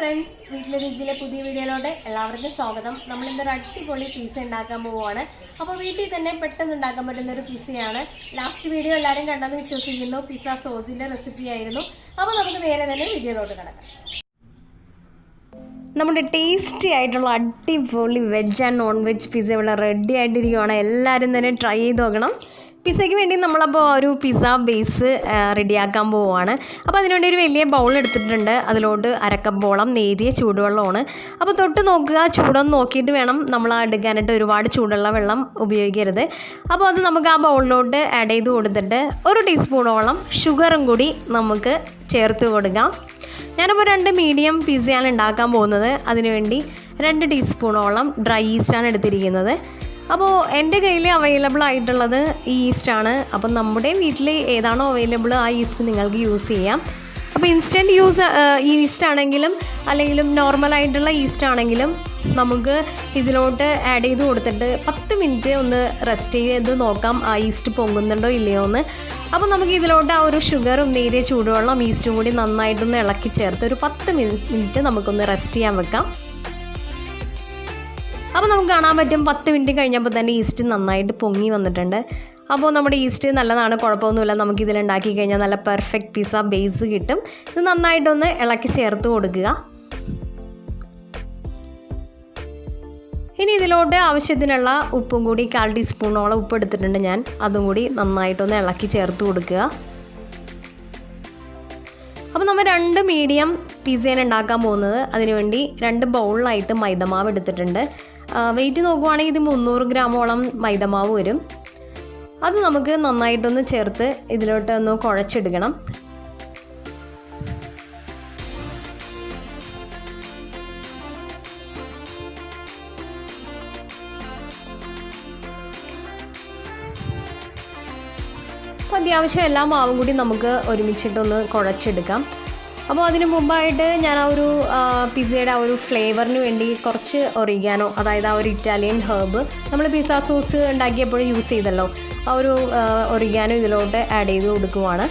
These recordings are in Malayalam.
friends, Veettile Ruchikal പുതിയ വീഡിയോയിലോട്ട് എല്ലാവർക്കും സ്വാഗതം. നമ്മൾ ഇന്ന് ഒരു അടിപൊളി പിസ്സ ഉണ്ടാക്കാൻ പോവുകയാണ്. അപ്പോൾ വീട്ടിൽ തന്നെ പെട്ടെന്ന് ഉണ്ടാക്കാൻ പറ്റുന്ന ഒരു പിസ്സയാണ്. ലാസ്റ്റ് വീഡിയോ എല്ലാവരും കണ്ടെന്ന് വിശ്വസിക്കുന്നു. പിസ്സ സോസിന്റെ റെസിപ്പി ആയിരുന്നു. അപ്പോൾ നമുക്ക് നേരെ തന്നെ വീഡിയോയിലോട്ട് കിടക്കാം. നമ്മുടെ ടേസ്റ്റി ആയിട്ടുള്ള അടിപൊളി veg and non veg pizza ഇവിടെ റെഡി ആയിട്ടിരിക്കുകയാണ്. എല്ലാവരും തന്നെ ട്രൈ ചെയ്ത് നോക്കണം. പിസ്സയ്ക്ക് വേണ്ടി നമ്മളപ്പോൾ ഒരു പിസ്സ ബേസ് റെഡിയാക്കാൻ പോവുകയാണ്. അപ്പോൾ അതിനുവേണ്ടി ഒരു വലിയ ബൗൾ എടുത്തിട്ടുണ്ട്. അതിലോട്ട് അരക്കപ്പോളം നേരിയ ചൂടുവെള്ളമാണ്. അപ്പോൾ തൊട്ട് നോക്കുക, ചൂടൊന്ന് നോക്കിയിട്ട് വേണം നമ്മൾ എടുക്കാനായിട്ട്. ഒരുപാട് ചൂടുള്ള വെള്ളം ഉപയോഗിക്കരുത്. അപ്പോൾ അത് നമുക്ക് ആ ബൗളിലോട്ട് ആഡ് ചെയ്ത് കൊടുത്തിട്ട് ഒരു ടീസ്പൂണോളം ഷുഗറും കൂടി നമുക്ക് ചേർത്ത് കൊടുക്കാം. ഞാനിപ്പോൾ 2 മീഡിയം പിസ്സയാണ് ഉണ്ടാക്കാൻ പോകുന്നത്. അതിനുവേണ്ടി 2 ടീസ്പൂണോളം ഡ്രൈ ഈസ്റ്റാണ് എടുത്തിരിക്കുന്നത്. അപ്പോൾ എൻ്റെ കയ്യിൽ അവൈലബിൾ ആയിട്ടുള്ളത് ഈ ഈസ്റ്റാണ്. അപ്പം നമ്മുടെ വീട്ടിൽ ഏതാണോ അവൈലബിൾ ആ ഈസ്റ്റ് നിങ്ങൾക്ക് യൂസ് ചെയ്യാം. അപ്പോൾ ഇൻസ്റ്റൻറ്റ് ഈസ്റ്റ് ആണെങ്കിലും അല്ലെങ്കിലും നോർമലായിട്ടുള്ള ഈസ്റ്റ് ആണെങ്കിലും നമുക്ക് ഇതിലോട്ട് ആഡ് ചെയ്ത് കൊടുത്തിട്ട് 10 മിനിറ്റ് ഒന്ന് റെസ്റ്റ് ചെയ്ത് നോക്കാം ആ ഈസ്റ്റ് പൊങ്ങുന്നുണ്ടോ ഇല്ലയോ എന്ന്. അപ്പോൾ നമുക്ക് ഇതിലോട്ട് ആ ഒരു ഷുഗറും നേരിയ ചൂടുവെള്ളം ഈസ്റ്റും കൂടി നന്നായിട്ടൊന്ന് ഇളക്കി ചേർത്ത് ഒരു 10 മിനിറ്റ് നമുക്കൊന്ന് റെസ്റ്റ് ചെയ്യാൻ വെക്കാം. അപ്പോൾ നമുക്ക് കാണാൻ പറ്റും 10 മിനിറ്റ് കഴിഞ്ഞപ്പോൾ തന്നെ ഈസ്റ്റ് നന്നായിട്ട് പൊങ്ങി വന്നിട്ടുണ്ട്. അപ്പോൾ നമ്മുടെ ഈസ്റ്റ് നല്ലതാണ്, കുഴപ്പമൊന്നുമില്ല. നമുക്കിതിലുണ്ടാക്കി കഴിഞ്ഞാൽ നല്ല പെർഫെക്റ്റ് പിസ്സ ബേസ് കിട്ടും. ഇത് നന്നായിട്ടൊന്ന് ഇളക്കി ചേർത്ത് കൊടുക്കുക. ഇനി ഇതിലോട്ട് ആവശ്യത്തിനുള്ള ഉപ്പും കൂടി 1/4 ടീസ്പൂണോളം ഉപ്പ് എടുത്തിട്ടുണ്ട് ഞാൻ. അതും കൂടി നന്നായിട്ടൊന്ന് ഇളക്കി ചേർത്ത് കൊടുക്കുക. അപ്പോൾ നമ്മൾ 2 മീഡിയം പിസ്സയാണ് ഉണ്ടാക്കാൻ പോകുന്നത്. അതിനുവേണ്ടി 2 ബൗളിലായിട്ട് മൈദമാവ് എടുത്തിട്ടുണ്ട്. വെയിറ്റ് നോക്കുവാണെങ്കിൽ ഇത് 300 ഗ്രാമോളം മൈദമാവ് വരും. അത് നമുക്ക് നന്നായിട്ടൊന്ന് ചേർത്ത് ഇതിലോട്ടൊന്ന് കുഴച്ചെടുക്കണം. അപ്പോൾ അത്യാവശ്യം എല്ലാ മാവും കൂടി നമുക്ക് ഒരുമിച്ചിട്ടൊന്ന് കുഴച്ചെടുക്കാം. അപ്പോൾ അതിന് മുമ്പായിട്ട് ഞാൻ ആ ഒരു പിസ്സയുടെ ആ ഒരു ഫ്ലേവറിന് വേണ്ടി കുറച്ച് ഒറിഗാനോ, അതായത് ആ ഒരു ഇറ്റാലിയൻ ഹെർബ് നമ്മൾ പിസ്സ സോസ് ഉണ്ടാക്കിയപ്പോഴും യൂസ് ചെയ്തല്ലോ, ആ ഒരു ഒറിഗാനോ ഇതിലോട്ട് ആഡ് ചെയ്ത് കൊടുക്കുവാണ്.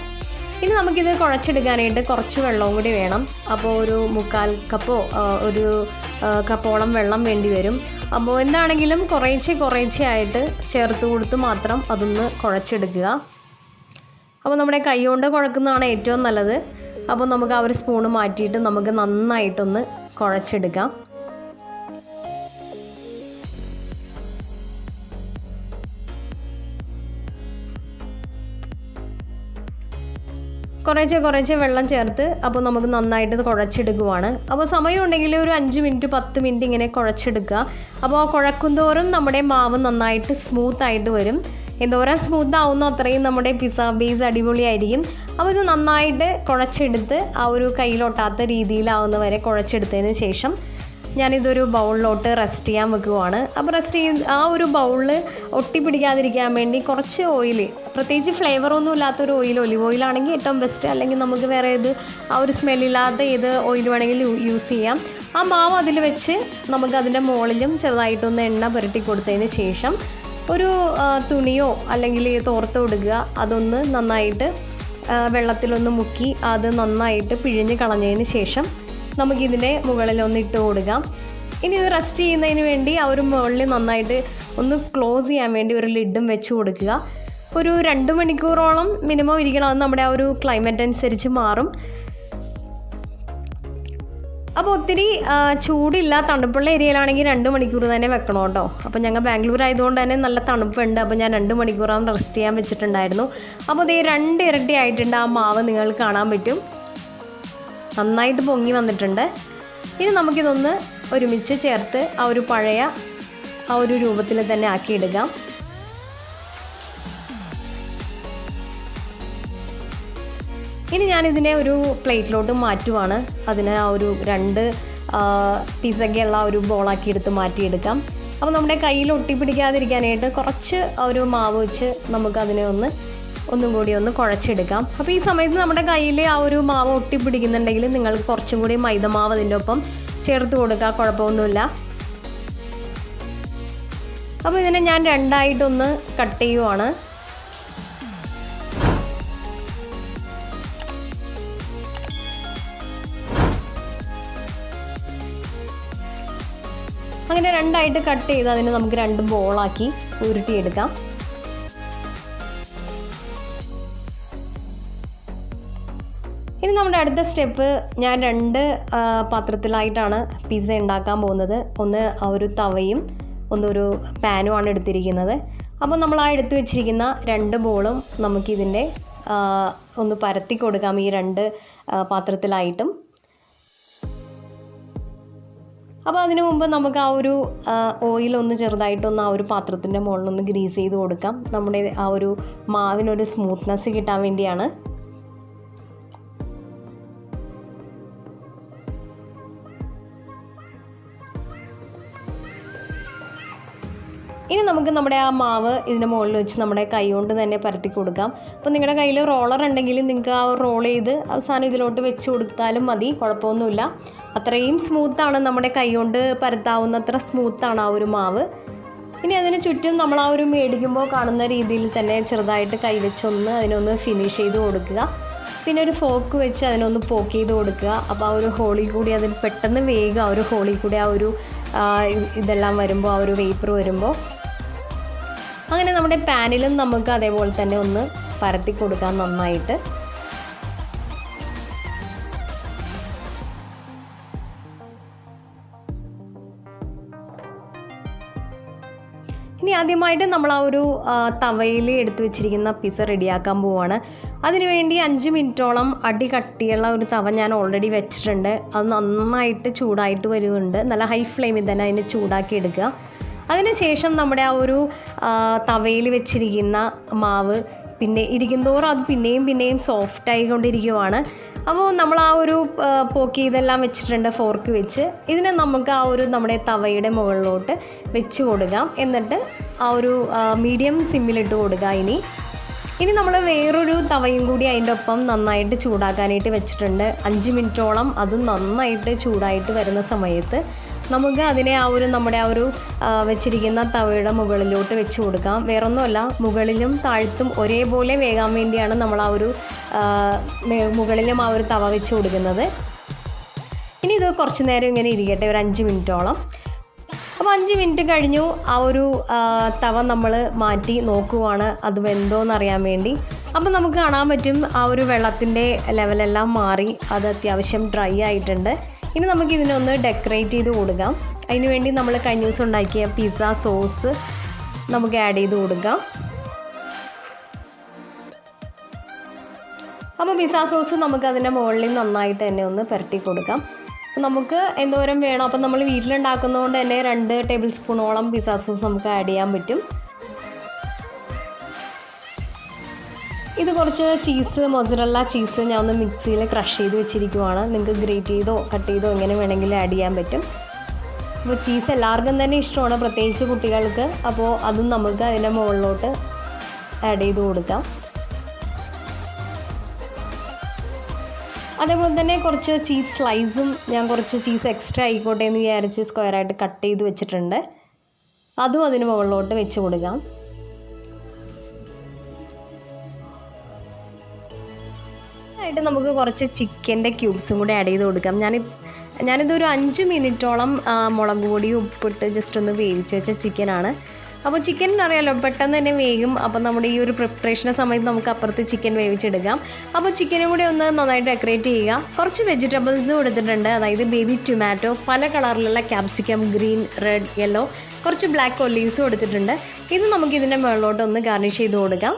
ഇനി നമുക്കിത് കുഴച്ചെടുക്കാനായിട്ട് കുറച്ച് വെള്ളവും കൂടി വേണം. അപ്പോൾ ഒരു 1/4 കപ്പോ ഒരു കപ്പോളം വെള്ളം വേണ്ടി വരും. അപ്പോൾ എന്താണെങ്കിലും കുറേശ്ശെ ആയിട്ട് ചേർത്ത് കൊടുത്ത് മാത്രം അതൊന്ന് കുഴച്ചെടുക്കുക. അപ്പോൾ നമ്മുടെ കൈ കൊണ്ട് കുഴക്കുന്നതാണ് ഏറ്റവും നല്ലത്. അപ്പോൾ നമുക്ക് ആ ഒരു സ്പൂണ് മാറ്റിയിട്ട് നമുക്ക് നന്നായിട്ടൊന്ന് കുഴച്ചെടുക്കാം. കുറേശ്ശെ വെള്ളം ചേർത്ത് അപ്പോൾ നമുക്ക് നന്നായിട്ട് കുഴച്ചെടുക്കുവാണ്. അപ്പോൾ സമയമുണ്ടെങ്കിൽ ഒരു 5 മിനിറ്റ് 10 മിനിറ്റ് ഇങ്ങനെ കുഴച്ചെടുക്കുക. അപ്പോൾ കുഴക്കുന്തോറും നമ്മുടെ മാവ് നന്നായിട്ട് സ്മൂത്തായിട്ട് വരും. എന്തോരം സ്മൂത്ത് ആവുന്നോ അത്രയും നമ്മുടെ പിസ്സ ബേസ് അടിപൊളിയായിരിക്കും. അപ്പോൾ ഇത് നന്നായിട്ട് കുഴച്ചെടുത്ത് ആ ഒരു കയ്യിലൊട്ടാത്ത രീതിയിലാവുന്ന വരെ കുഴച്ചെടുത്തതിന് ശേഷം ഞാനിതൊരു ബൗളിലോട്ട് റെസ്റ്റ് ചെയ്യാൻ വെക്കുവാണ്. അപ്പോൾ ആ ഒരു ബൗളിൽ ഒട്ടിപ്പിടിക്കാതിരിക്കാൻ വേണ്ടി കുറച്ച് ഓയിൽ, പ്രത്യേകിച്ച് ഫ്ലേവറൊന്നും ഇല്ലാത്തൊരു ഓയിൽ, ഒലിവ് ഓയിലാണെങ്കിൽ ഏറ്റവും ബെസ്റ്റ്. അല്ലെങ്കിൽ നമുക്ക് വേറെ ആ ഒരു സ്മെല്ലില്ലാത്ത ഏത് ഓയിൽ വേണമെങ്കിലും യൂസ് ചെയ്യാം. ആ മാവ് അതിൽ വെച്ച് നമുക്ക് അതിൻ്റെ മുകളിലും ചെറുതായിട്ടൊന്ന് എണ്ണ പുരട്ടി കൊടുത്തതിന് ശേഷം ഒരു തുണിയോ അല്ലെങ്കിൽ തോർത്ത് കൊടുക്കുക. അതൊന്ന് നന്നായിട്ട് വെള്ളത്തിലൊന്ന് മുക്കി അത് നന്നായിട്ട് പിഴിഞ്ഞ് കളഞ്ഞതിന് ശേഷം നമുക്കിതിൻ്റെ മുകളിലൊന്ന് ഇട്ട് കൊടുക്കാം. ഇനി ഇത് റെസ്റ്റ് ചെയ്യുന്നതിന് വേണ്ടി ആ ഒരു മുകളിൽ നന്നായിട്ട് ഒന്ന് ക്ലോസ് ചെയ്യാൻ വേണ്ടി ഒരു ലിഡും വെച്ച് കൊടുക്കുക. ഒരു 2 മണിക്കൂറോളം മിനിമം ഇരിക്കണം. അത് നമ്മുടെ ആ ഒരു ക്ലൈമറ്റ് അനുസരിച്ച് മാറും. അപ്പോൾ ഒത്തിരി ചൂടില്ല, തണുപ്പുള്ള ഏരിയയിലാണെങ്കിൽ 2 മണിക്കൂർ തന്നെ വെക്കണം കേട്ടോ. അപ്പോൾ ഞങ്ങൾ ബാംഗ്ലൂർ ആയതുകൊണ്ട് തന്നെ നല്ല തണുപ്പുണ്ട്. അപ്പോൾ ഞാൻ 2 മണിക്കൂറാണ് റെസ്റ്റ് ചെയ്യാൻ വെച്ചിട്ടുണ്ടായിരുന്നു. അപ്പോൾ ഇത് 2 ഇരട്ടി ആയിട്ടുണ്ട് ആ മാവ്, നിങ്ങൾക്ക് കാണാൻ പറ്റും. നന്നായിട്ട് പൊങ്ങി വന്നിട്ടുണ്ട്. ഇനി നമുക്കിതൊന്ന് ഒരുമിച്ച് ചേർത്ത് ആ ഒരു പഴയ ആ ഒരു രൂപത്തിൽ തന്നെ ആക്കിയെടുക്കാം. ഇനി ഞാനിതിനെ ഒരു പ്ലേറ്റിലോട്ട് മാറ്റുവാണ്. അതിന് ആ ഒരു 2 പിസ്സയ്ക്കുള്ള ഒരു ബോളാക്കി എടുത്ത് മാറ്റിയെടുക്കാം. അപ്പോൾ നമ്മുടെ കയ്യിൽ ഒട്ടിപ്പിടിക്കാതിരിക്കാനായിട്ട് കുറച്ച് ഒരു മാവ് വെച്ച് നമുക്കതിനെ ഒന്നും കൂടി ഒന്ന് കുഴച്ചെടുക്കാം. അപ്പോൾ ഈ സമയത്ത് നമ്മുടെ കയ്യിൽ ആ ഒരു മാവ് ഒട്ടിപ്പിടിക്കുന്നുണ്ടെങ്കിൽ നിങ്ങൾക്ക് കുറച്ചും കൂടി മൈദമാവ് അതിൻ്റെ ഒപ്പം ചേർത്ത് കൊടുക്കുക, കുഴപ്പമൊന്നുമില്ല. അപ്പോൾ ഇതിനെ ഞാൻ 2ആയിട്ടൊന്ന് കട്ട് ചെയ്യുവാണ്. അങ്ങനെ രണ്ടായിട്ട് കട്ട് ചെയ്ത് അതിനെ നമുക്ക് 2 ബോളാക്കി ഉരുട്ടിയെടുക്കാം. ഇനി നമ്മുടെ അടുത്ത സ്റ്റെപ്പ്, ഞാൻ 2 പാത്രത്തിലായിട്ടാണ് പിസ്സ ഉണ്ടാക്കാൻ പോകുന്നത്. ഒന്ന് ഒരു തവയും ഒന്നൊരു പാനുമാണ് എടുത്തിരിക്കുന്നത്. അപ്പോൾ നമ്മൾ ആ എടുത്തു വെച്ചിരിക്കുന്ന 2 ബോളും നമുക്കിതിൻ്റെ ഒന്ന് പരത്തി കൊടുക്കാം ഈ 2 പാത്രത്തിലായിട്ടും. അപ്പോൾ അതിനു മുമ്പ് നമുക്ക് ആ ഒരു ഓയിലൊന്ന് ചെറുതായിട്ടൊന്ന് ആ ഒരു പാത്രത്തിൻ്റെ മുകളിലൊന്ന് ഗ്രീസ് ചെയ്ത് കൊടുക്കാം. നമ്മുടെ ആ ഒരു മാവിനൊരു സ്മൂത്ത്നെസ് കിട്ടാൻ വേണ്ടിയാണ്. ഇനി നമുക്ക് നമ്മുടെ ആ മാവ് ഇതിൻ്റെ മുകളിൽ വെച്ച് നമ്മുടെ കൈ കൊണ്ട് തന്നെ പരത്തി കൊടുക്കാം. അപ്പോൾ നിങ്ങളുടെ കയ്യിൽ റോളർ ഉണ്ടെങ്കിൽ നിങ്ങൾക്ക് ആ റോൾ ചെയ്ത് അവസാനം ഇതിലോട്ട് വെച്ച് കൊടുത്താലും മതി, കുഴപ്പമൊന്നുമില്ല. അത്രയും സ്മൂത്താണ്, നമ്മുടെ കൈ കൊണ്ട് പരത്താവുന്നത്ര സ്മൂത്താണ് ആ ഒരു മാവ്. ഇനി അതിന് ചുറ്റും നമ്മൾ ആ ഒരു മേടിക്കുമ്പോൾ കാണുന്ന രീതിയിൽ തന്നെ ചെറുതായിട്ട് കൈ വെച്ചൊന്ന് അതിനൊന്ന് ഫിനിഷ് ചെയ്ത് കൊടുക്കുക. പിന്നെ ഒരു ഫോർക്ക് വെച്ച് അതിനൊന്ന് പോക്ക് ചെയ്ത് കൊടുക്കുക. അപ്പോൾ ആ ഒരു ഹോളിൽ കൂടി അതിന് പെട്ടെന്ന് വേഗം ആ ഒരു ഹോളിൽ കൂടി ആ ഒരു ഇതെല്ലാം വരുമ്പോൾ, ആ ഒരു വേപ്പർ വരുമ്പോൾ, അങ്ങനെ നമ്മുടെ പാനിലും നമുക്ക് അതേപോലെ തന്നെ ഒന്ന് പരത്തി കൊടുക്കാം നന്നായിട്ട്. ഇനി ആദ്യമായിട്ട് നമ്മൾ ആ ഒരു തവയിൽ എടുത്തു വെച്ചിരിക്കുന്ന പിസ്സ റെഡിയാക്കാൻ പോവുകയാണ്. അതിനുവേണ്ടി 5 മിനിറ്റോളം അടി കട്ടിയുള്ള ഒരു തവ ഞാൻ ഓൾറെഡി വെച്ചിട്ടുണ്ട്. അത് നന്നായിട്ട് ചൂടായിട്ട് വരുന്നുണ്ട്. നല്ല ഹൈ ഫ്ലെയിമിൽ തന്നെ അതിനെ ചൂടാക്കി എടുക്കുക. അതിനുശേഷം നമ്മുടെ ആ ഒരു തവയിൽ വെച്ചിരിക്കുന്ന മാവ് പിന്നെ ഇരിക്കുന്തോറും അത് പിന്നെയും സോഫ്റ്റായിക്കൊണ്ടിരിക്കുവാണ്. അപ്പോൾ നമ്മൾ ആ ഒരു പോക്ക് ഇതെല്ലാം വെച്ചിട്ടുണ്ട് ഫോർക്ക് വെച്ച്. ഇതിനെ നമുക്ക് ആ ഒരു നമ്മുടെ തവയുടെ മുകളിലോട്ട് വെച്ച് കൊടുക്കാം. എന്നിട്ട് ആ ഒരു മീഡിയം സിമ്മിലിട്ട് കൊടുക്കുക. ഇനി നമ്മൾ വേറൊരു തവയും കൂടി അതിൻ്റെ ഒപ്പം നന്നായിട്ട് ചൂടാക്കാനായിട്ട് വെച്ചിട്ടുണ്ട്. 5 മിനിറ്റോളം അത് നന്നായിട്ട് ചൂടായിട്ട് വരുന്ന സമയത്ത് നമുക്ക് അതിനെ ആ ഒരു നമ്മുടെ ആ ഒരു വെച്ചിരിക്കുന്ന തവയുടെ മുകളിലോട്ട് വെച്ച് കൊടുക്കാം. വേറൊന്നുമല്ല, മുകളിലും താഴത്തും ഒരേപോലെ വേകാൻ വേണ്ടിയാണ് നമ്മൾ ആ ഒരു മുകളിലും ആ ഒരു തവ വെച്ച് കൊടുക്കുന്നത്. ഇനി ഇത് കുറച്ച് നേരം ഇങ്ങനെ ഇരിക്കട്ടെ, ഒരു 5 മിനിറ്റോളം. അപ്പോൾ 5 മിനിറ്റ് കഴിഞ്ഞു. ആ ഒരു തവ നമ്മൾ മാറ്റി നോക്കുവാണ് അത് വെന്തോന്നറിയാൻ വേണ്ടി. അപ്പോൾ നമുക്ക് കാണാൻ പറ്റും ആ ഒരു വെള്ളത്തിൻ്റെ ലെവലെല്ലാം മാറി, അത് അത്യാവശ്യം ഡ്രൈ ആയിട്ടുണ്ട്. ഇനി നമുക്കിതിനൊന്ന് ഡെക്കറേറ്റ് ചെയ്ത് കൊടുക്കാം. അതിന് വേണ്ടി നമ്മൾ കഴിഞ്ഞ ദിവസം ഉണ്ടാക്കിയ പിസ്സ സോസ് നമുക്ക് ആഡ് ചെയ്ത് കൊടുക്കാം. അപ്പോൾ പിസ്സ സോസ് നമുക്ക് അതിൻ്റെ മുകളിൽ നന്നായിട്ട് തന്നെ ഒന്ന് പുരട്ടി കൊടുക്കാം. നമുക്ക് എന്തോരം വേണം, അപ്പം നമ്മൾ വീട്ടിലുണ്ടാക്കുന്നതുകൊണ്ട് തന്നെ 2 ടേബിൾ സ്പൂണോളം പിസ്സ സോസ് നമുക്ക് ആഡ് ചെയ്യാൻ പറ്റും. ഇത് കുറച്ച് ചീസ്, മൊസറല്ല ചീസ് ഞാൻ ഒന്ന് മിക്സിയിൽ ക്രഷ് ചെയ്ത് വെച്ചിരിക്കുവാണ്. നിങ്ങൾക്ക് ഗ്രേറ്റ് ചെയ്തോ കട്ട് ചെയ്തോ എങ്ങനെ വേണമെങ്കിലും ആഡ് ചെയ്യാൻ പറ്റും. അപ്പോൾ ചീസ് എല്ലാവർക്കും തന്നെ ഇഷ്ടമാണ്, പ്രത്യേകിച്ച് കുട്ടികൾക്ക്. അപ്പോൾ അതും നമുക്ക് അതിൻ്റെ മുകളിലോട്ട് ആഡ് ചെയ്ത് കൊടുക്കാം. അതേപോലെ തന്നെ കുറച്ച് ചീസ് സ്ലൈസും ഞാൻ കുറച്ച് ചീസ് എക്സ്ട്രാ ആയിക്കോട്ടെ എന്ന് വിചാരിച്ച് സ്ക്വയറായിട്ട് കട്ട് ചെയ്ത് വെച്ചിട്ടുണ്ട്. അതും അതിന് മുകളിലോട്ട് വെച്ച് കൊടുക്കാം. ആയിട്ട് നമുക്ക് കുറച്ച് ചിക്കൻ്റെ ക്യൂബ്സും കൂടി ആഡ് ചെയ്ത് കൊടുക്കാം. ഞാനിതൊരു 5 മിനിറ്റോളം മുളക് പൊടി ഉപ്പിട്ട് ജസ്റ്റ് ഒന്ന് വേവിച്ച് വെച്ച ചിക്കനാണ്. അപ്പോൾ ചിക്കൻ അറിയാമല്ലോ പെട്ടെന്ന് തന്നെ വേകും. അപ്പോൾ നമ്മുടെ ഈ ഒരു പ്രിപ്പറേഷൻ്റെ സമയത്ത് നമുക്ക് അപ്പുറത്ത് ചിക്കൻ വേവിച്ചെടുക്കാം. അപ്പോൾ ചിക്കനും കൂടി ഒന്ന് നന്നായിട്ട് ഡെക്കറേറ്റ് ചെയ്യുക. കുറച്ച് വെജിറ്റബിൾസും എടുത്തിട്ടുണ്ട്, അതായത് ബേബി ടൊമാറ്റോ, പല കളറിലുള്ള ക്യാപ്സിക്കം, ഗ്രീൻ, റെഡ്, യെല്ലോ, കുറച്ച് ബ്ലാക്ക് ഒലീവ്സും എടുത്തിട്ടുണ്ട്. ഇത് നമുക്ക് ഇതിൻ്റെ മുകളിലോട്ട് ഒന്ന് ഗാർണിഷ് ചെയ്ത് കൊടുക്കാം.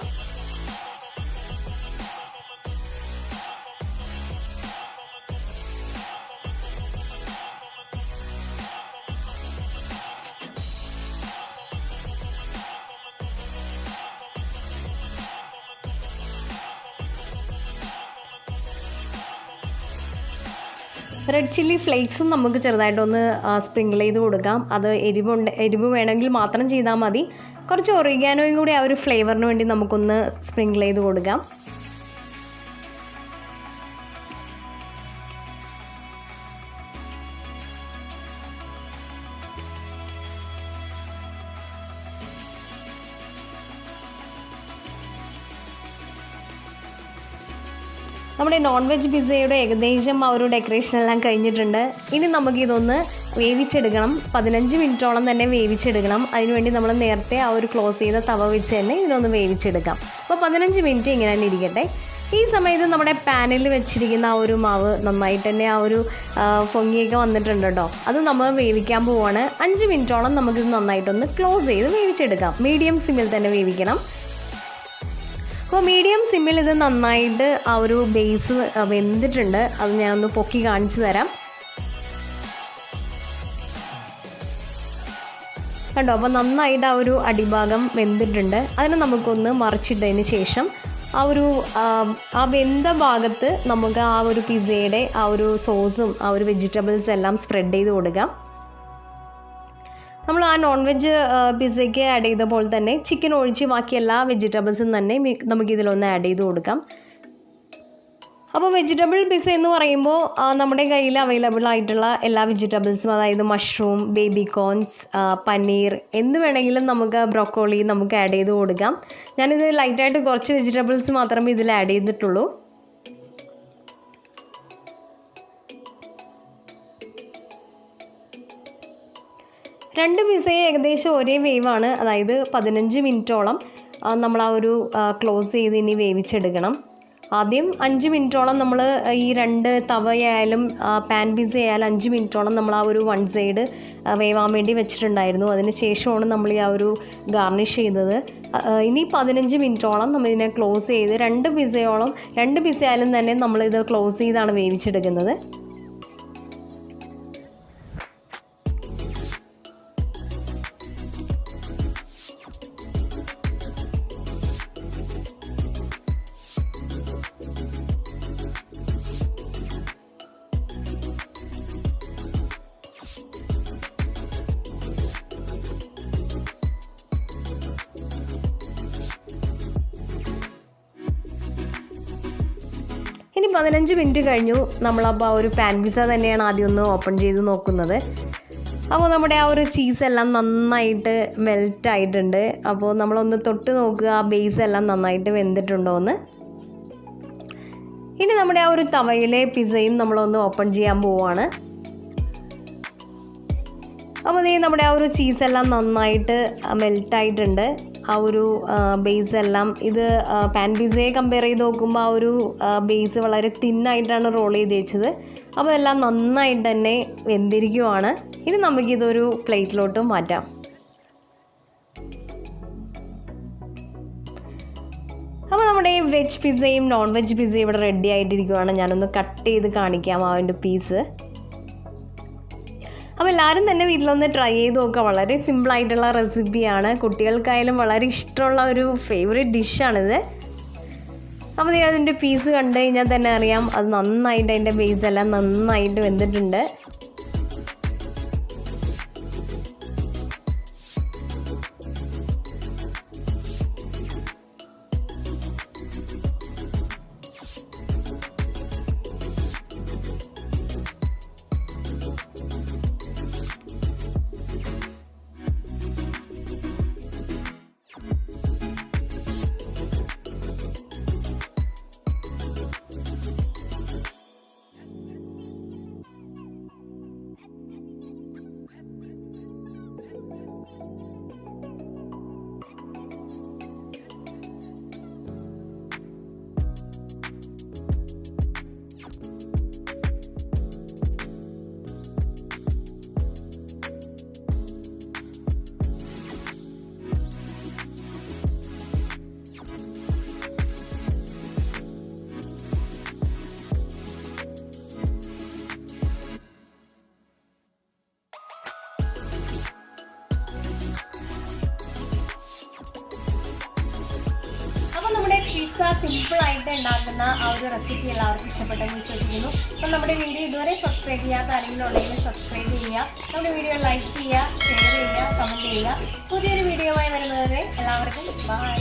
റെഡ് ചില്ലി ഫ്ലേക്സും നമുക്ക് ചെറുതായിട്ടൊന്ന് സ്പ്രിങ്കിൾ ചെയ്ത് കൊടുക്കാം. അത് എരിവ് വേണമെങ്കിൽ മാത്രം ചെയ്താൽ മതി. കുറച്ച് ഒറിഗാനോയും കൂടി ആ ഒരു ഫ്ലേവറിന് വേണ്ടി നമുക്കൊന്ന് സ്പ്രിങ്കിൾ ചെയ്ത് കൊടുക്കാം. നമ്മുടെ നോൺ വെജ് പിസ്സയുടെ ഏകദേശം ആ ഒരു ഡെക്കറേഷൻ എല്ലാം കഴിഞ്ഞിട്ടുണ്ട്. ഇനി നമുക്കിതൊന്ന് വേവിച്ചെടുക്കണം. 15 മിനിറ്റോളം തന്നെ വേവിച്ചെടുക്കണം. അതിനുവേണ്ടി നമ്മൾ നേരത്തെ ആ ഒരു ക്ലോസ് ചെയ്ത തവ വെച്ച് തന്നെ ഇതിനൊന്ന് വേവിച്ചെടുക്കാം. അപ്പോൾ 15 മിനിറ്റ് ഇങ്ങനെ തന്നെ ഇരിക്കട്ടെ. ഈ സമയത്ത് നമ്മുടെ പാനിൽ വെച്ചിരിക്കുന്ന ആ ഒരു മാവ് നന്നായിട്ട് തന്നെ ആ ഒരു പൊങ്ങിയൊക്കെ വന്നിട്ടുണ്ട് കേട്ടോ. അത് നമ്മൾ വേവിക്കാൻ പോവുകയാണ്. 5 മിനിറ്റോളം നമുക്കിത് നന്നായിട്ടൊന്ന് ക്ലോസ് ചെയ്ത് വേവിച്ചെടുക്കാം. മീഡിയം സിമ്മിൽ തന്നെ വേവിക്കണം. അപ്പോൾ മീഡിയം സിമ്മിൽ ഇത് നന്നായിട്ട് ആ ഒരു ബേസ് വെന്തിട്ടുണ്ട്. അത് ഞാനൊന്ന് പൊക്കി കാണിച്ചു തരാം. കണ്ടോ? അപ്പോൾ നന്നായിട്ട് ആ ഒരു അടിഭാഗം വെന്തിട്ടുണ്ട്. അതിന് നമുക്കൊന്ന് മറിച്ചിട്ടതിന് ശേഷം ആ വെന്ത ഭാഗത്ത് നമുക്ക് ആ ഒരു പിസ്സയുടെ ആ ഒരു സോസും ആ ഒരു വെജിറ്റബിൾസ് എല്ലാം സ്പ്രെഡ് ചെയ്ത് കൊടുക്കാം. നമ്മൾ ആ നോൺ വെജ് പിസ്സയ്ക്ക് ആഡ് ചെയ്ത പോലെ തന്നെ ചിക്കൻ ഒഴിച്ച് ബാക്കി എല്ലാ വെജിറ്റബിൾസും തന്നെ നമുക്കിതിലൊന്ന് ആഡ് ചെയ്ത് കൊടുക്കാം. അപ്പോൾ വെജിറ്റബിൾ പിസ്സ എന്ന് പറയുമ്പോൾ നമ്മുടെ കയ്യിൽ അവൈലബിൾ ആയിട്ടുള്ള എല്ലാ വെജിറ്റബിൾസും, അതായത് മഷ്റൂം, ബേബി കോൺസ്, പനീർ, എന്ത് വേണമെങ്കിലും നമുക്ക്, ബ്രോക്കോളി നമുക്ക് ആഡ് ചെയ്ത് കൊടുക്കാം. ഞാനിത് ലൈറ്റായിട്ട് കുറച്ച് വെജിറ്റബിൾസ് മാത്രമേ ഇതിൽ ആഡ് ചെയ്തിട്ടുള്ളൂ. രണ്ട് പിസ്സയും ഏകദേശം ഒരേ വേവാണ്. അതായത് 15 മിനിറ്റോളം നമ്മൾ ആ ഒരു ക്ലോസ് ചെയ്ത് ഇനി വേവിച്ചെടുക്കണം. ആദ്യം 5 മിനിറ്റോളം നമ്മൾ ഈ രണ്ട് തവയായാലും പാൻ പിസ്സ ആയാലും 5 മിനിറ്റോളം നമ്മൾ ആ ഒരു വൺ സൈഡ് വേവാൻ വേണ്ടി വെച്ചിട്ടുണ്ടായിരുന്നു. അതിന് ശേഷമാണ് നമ്മൾ ഈ ആ ഒരു ഗാർണിഷ് ചെയ്തത്. ഇനി 15 മിനിറ്റോളം നമ്മളിതിനെ ക്ലോസ് ചെയ്ത് രണ്ട് പിസ്സ ആയാലും തന്നെ നമ്മളിത് ക്ലോസ് ചെയ്താണ് വേവിച്ചെടുക്കുന്നത്. ഇനി 15 മിനിറ്റ് കഴിഞ്ഞു. നമ്മളപ്പോൾ ആ ഒരു പാൻ പിസ്സ തന്നെയാണ് ആദ്യം ഒന്ന് ഓപ്പൺ ചെയ്ത് നോക്കുന്നത്. അപ്പോൾ നമ്മുടെ ആ ഒരു ചീസെല്ലാം നന്നായിട്ട് മെൽറ്റായിട്ടുണ്ട്. അപ്പോൾ നമ്മളൊന്ന് തൊട്ട് നോക്കുക, ആ ബേസ് എല്ലാം നന്നായിട്ട് വെന്തിട്ടുണ്ടോ എന്ന്. ഇനി നമ്മുടെ ആ ഒരു തവയിലെ പിസ്സയും നമ്മളൊന്ന് ഓപ്പൺ ചെയ്യാൻ പോവുകയാണ്. അപ്പോൾ നമ്മുടെ ആ ഒരു ചീസെല്ലാം നന്നായിട്ട് മെൽറ്റായിട്ടുണ്ട്. ആ ഒരു ബേസ് എല്ലാം, ഇത് പാൻ പിസ്സയെ കമ്പയർ ചെയ്ത് നോക്കുമ്പോൾ ആ ഒരു ബേസ് വളരെ തിന്നായിട്ടാണ് റോൾ ചെയ്ത് വെച്ചത്. അപ്പോൾ എല്ലാം നന്നായിട്ട് തന്നെ വെന്തിരിക്കുവാണ്. ഇനി നമുക്കിതൊരു പ്ലേറ്റിലോട്ട് മാറ്റാം. അപ്പോൾ നമ്മുടെ വെജ് പിസ്സയും നോൺ വെജ് പിസ്സയും ഇവിടെ റെഡി ആയിട്ടിരിക്കുവാണ്. ഞാനൊന്ന് കട്ട് ചെയ്ത് കാണിക്കാം ആ ഒരു പീസ്. അപ്പോൾ എല്ലാവരും തന്നെ വീട്ടിലൊന്ന് ട്രൈ ചെയ്ത് നോക്കുക. വളരെ സിമ്പിളായിട്ടുള്ള റെസിപ്പിയാണ്. കുട്ടികൾക്കായാലും വളരെ ഇഷ്ടമുള്ള ഒരു ഫേവറേറ്റ് ഡിഷാണിത്. അപ്പോൾ അതിൻ്റെ പീസ് കണ്ടു കഴിഞ്ഞാൽ തന്നെ അറിയാം അത് നന്നായിട്ട്, അതിൻ്റെ ബേസ് എല്ലാം നന്നായിട്ട് വെന്തിട്ടുണ്ട്. പിസ്സ സിമ്പിളായിട്ട് ഉണ്ടാക്കുന്ന ആ ഒരു റെസിപ്പി എല്ലാവർക്കും ഇഷ്ടപ്പെട്ടെന്ന് വിശ്വസിക്കുന്നു. അപ്പം നമ്മുടെ വീഡിയോ ഇതുവരെ സബ്സ്ക്രൈബ് ചെയ്യാത്ത ആരെങ്കിലും ഉണ്ടെങ്കിൽ സബ്സ്ക്രൈബ് ചെയ്യുക, നമ്മുടെ വീഡിയോ ലൈക്ക് ചെയ്യുക, ഷെയർ ചെയ്യുക, കമൻറ്റ് ചെയ്യുക. പുതിയൊരു വീഡിയോയുമായി വരുന്നതുവരെ എല്ലാവർക്കും ബൈ.